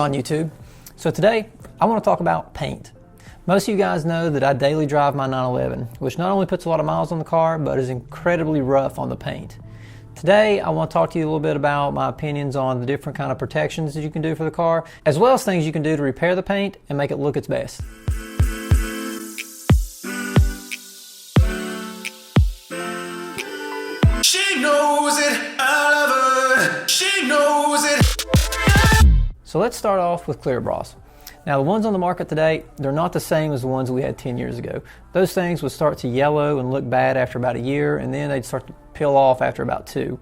on YouTube? So today I want to talk about paint. Most of you guys know that I daily drive my 911, which not only puts a lot of miles on the car, but is incredibly rough on the paint. Today I want to talk to you a little bit about my opinions on the different kind of protections that you can do for the car, as well as things you can do to repair the paint and make it look its best. She knows it, I love her, she knows it. So let's start off with clear bras. Now the ones on the market today, they're not the same as the ones we had 10 years ago. Those things would start to yellow and look bad after about a year, and then they'd start to peel off after about 2.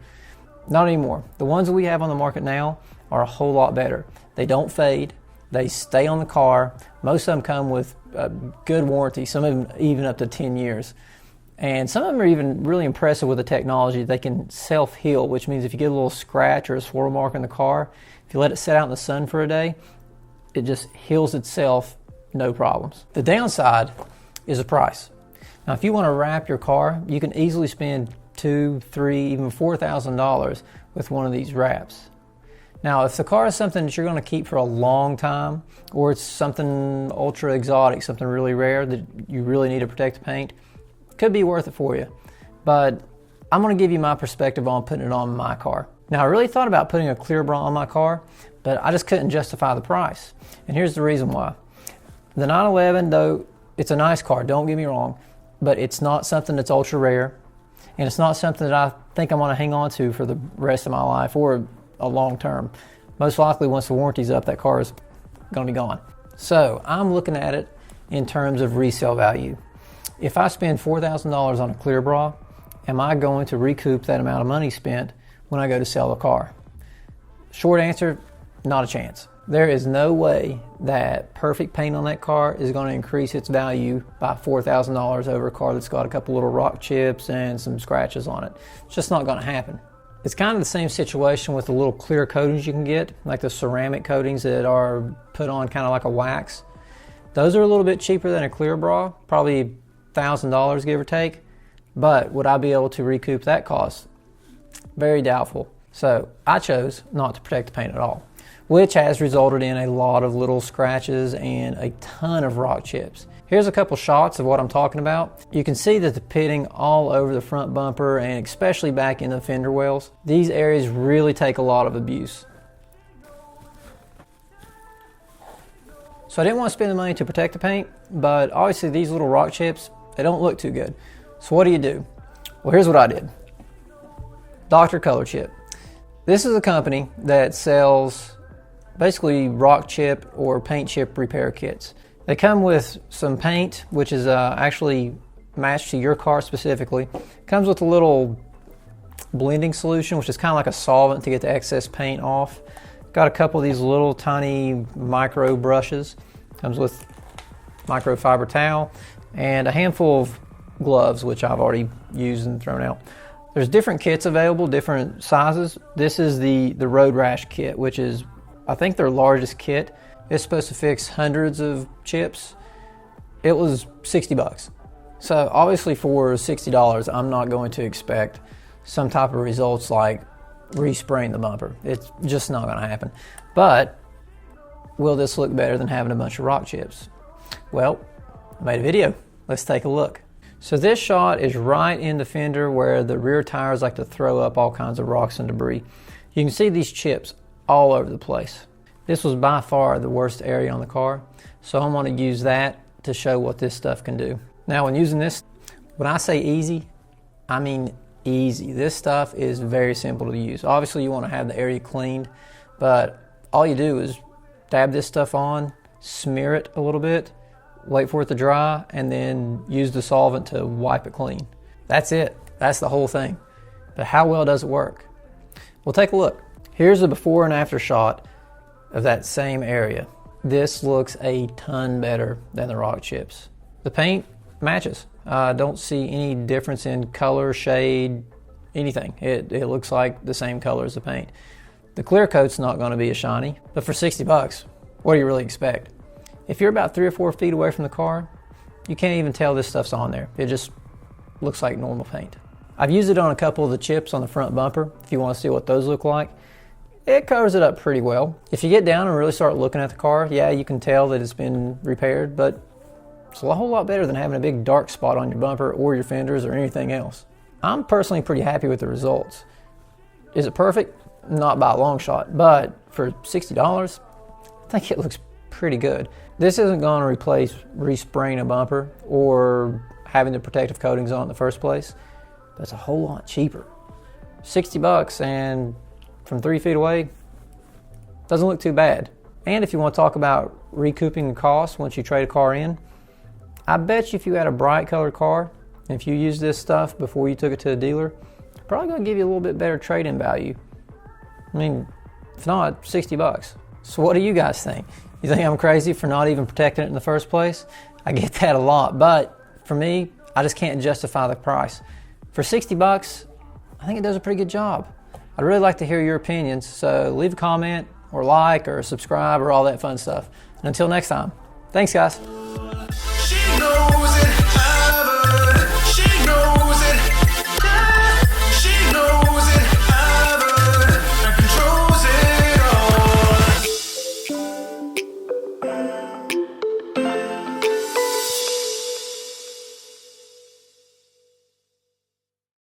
Not anymore. The ones that we have on the market now are a whole lot better. They don't fade, they stay on the car. Most of them come with a good warranty, some of them even up to 10 years. And some of them are even really impressive with the technology. They can self-heal, which means if you get a little scratch or a swirl mark in the car, if you let it sit out in the sun for a day, it just heals itself, no problems. The downside is the price. Now, if you want to wrap your car, you can easily spend $2,000, $3,000, even $4,000 with one of these wraps. Now, if the car is something that you're going to keep for a long time, or it's something ultra exotic, something really rare that you really need to protect the paint, it could be worth it for you. But I'm going to give you my perspective on putting it on my car. Now, I really thought about putting a clear bra on my car, but I just couldn't justify the price. And here's the reason why. The 911, though, it's a nice car, don't get me wrong, but it's not something that's ultra rare, and it's not something that I think I'm gonna hang on to for the rest of my life or a long term. Most likely, once the warranty's up, that car is gonna be gone. So I'm looking at it in terms of resale value. If I spend $4,000 on a clear bra, am I going to recoup that amount of money spent when I go to sell the car? Short answer, not a chance. There is no way that perfect paint on that car is going to increase its value by $4,000 over a car that's got a couple little rock chips and some scratches on it. It's just not going to happen. It's kind of the same situation with the little clear coatings you can get, like the ceramic coatings that are put on kind of like a wax. Those are a little bit cheaper than a clear bra, probably $1,000 give or take, but would I be able to recoup that cost? Very doubtful. So I chose not to protect the paint at all, which has resulted in a lot of little scratches and a ton of rock chips. Here's a couple shots of what I'm talking about. You can see that the pitting all over the front bumper and especially back in the fender wells. These areas really take a lot of abuse. So I didn't want to spend the money to protect the paint, but obviously these little rock chips, they don't look too good. So what do? Well, here's what I did. Dr. Colorchip. This is a company that sells basically rock chip or paint chip repair kits. They come with some paint, which is actually matched to your car specifically. Comes with a little blending solution, which is kind of like a solvent to get the excess paint off. Got a couple of these little tiny micro brushes. Comes with microfiber towel and a handful of gloves, which I've already used and thrown out. There's different kits available, different sizes. This is the Road Rash kit, which is, I think, their largest kit. It's supposed to fix hundreds of chips. It was 60 bucks. So obviously for $60, I'm not going to expect some type of results like respraying the bumper. It's just not gonna happen. But will this look better than having a bunch of rock chips? Well, I made a video. Let's take a look. So this shot is right in the fender where the rear tires like to throw up all kinds of rocks and debris. You can see these chips all over the place. This was by far the worst area on the car, so I'm going to use that to show what this stuff can do. Now when using this, when I say easy, I mean easy. This stuff is very simple to use. Obviously you want to have the area cleaned, but all you do is dab this stuff on, smear it a little bit, wait for it to dry, and then use the solvent to wipe it clean. That's it. That's the whole thing. But how well does it work? Well, take a look. Here's a before and after shot of that same area. This looks a ton better than the rock chips. The paint matches. I don't see any difference in color, shade, anything. It looks like the same color as the paint. The clear coat's not going to be as shiny, but for 60 bucks, what do you really expect? If you're about 3 or 4 feet away from the car, you can't even tell this stuff's on there. It just looks like normal paint. I've used it on a couple of the chips on the front bumper, if you want to see what those look like. it covers it up pretty well. If you get down and really start looking at the car, yeah, you can tell that it's been repaired, but it's a whole lot better than having a big dark spot on your bumper or your fenders or anything else. I'm personally pretty happy with the results. Is it perfect? Not by a long shot, but for $60, I think it looks pretty good. This isn't going to replace respraying a bumper or having the protective coatings on in the first place, but it's a whole lot cheaper. $60 and from 3 feet away, doesn't look too bad. And if you want to talk about recouping the cost once you trade a car in, I bet you if you had a bright colored car, and if you used this stuff before you took it to the dealer, it's probably going to give you a little bit better trade-in value. I mean, if not, $60. So what do you guys think? You think I'm crazy for not even protecting it in the first place? I get that a lot, but for me, I just can't justify the price. For $60, I think it does a pretty good job. I'd really like to hear your opinions, so leave a comment or like or subscribe or all that fun stuff. And until next time, thanks guys.